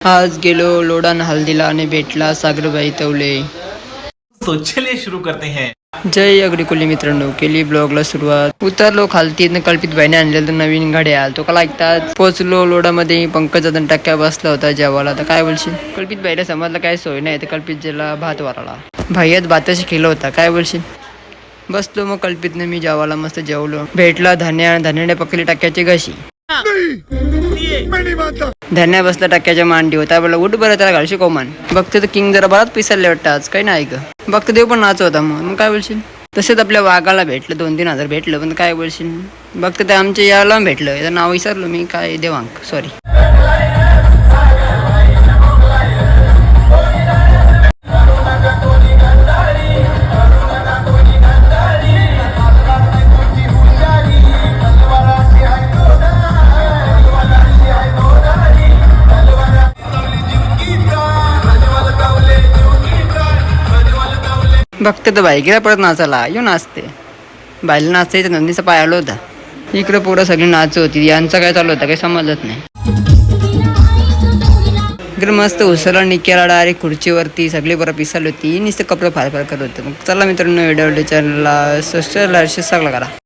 आज गेलो लोडान हल्दीला आणि भेटला सागरबाई तवले. तो चलिए शुरू करते हैं. जय अग्रिकुली मित्रांनो, केली ब्लॉगला सुरुवात. उतरलो खालतीनं कल्पित बाईने आणलेलं नवीन घड्याळ तो कला ऐकतात. पोचलो लोडामध्ये. पंकज जाधन टाक्या बसला होता जेवायला. तर काय बोलशील? कल्पित बाईला समजलं काय सोय नाही तर कल्पित ज्याला भात वाराला भाईयात भाताशी केलं होता. काय बोलशील? बसलो मग कल्पितने मी जेवायला मस्त जेवलो. भेटला धान्या. धान्याने पकडली टाक्याची घशी. धन्या बसला टाक्याच्या मांडी होता. बोला उठ बरं त्याला घालशी कोमान. बघते तर किंग जरा बराच पिसायला वाटतं आज. काही नाही ग. बघते देव पण नाच होता. मग काय बोलशील? तसेच आपल्या वाघाला भेटलं 2-3 हजार भेटलं. पण काय बोलशील? बघते ते आमच्या याला भेटलं. याचं नाव विसरलो मी. काय देवांक सॉरी. बघते तर बाई गेला परत नाचायला. येऊ नाचते. बाईला नाचायचं नंदीचा पाय आलो होता. इकडे पोरं सगळी नाच होती. यांचं काय चालू होतं काही समजत नाही. इकडे मस्त उसरला निकेला डायरेक्ट खुर्चीवरती सगळी बरं पिसाली होती. नुसतं कपडे फार करत होते. मग चला मित्रांनो व्हिडिओ चॅनलला सबस्क्राईब करा.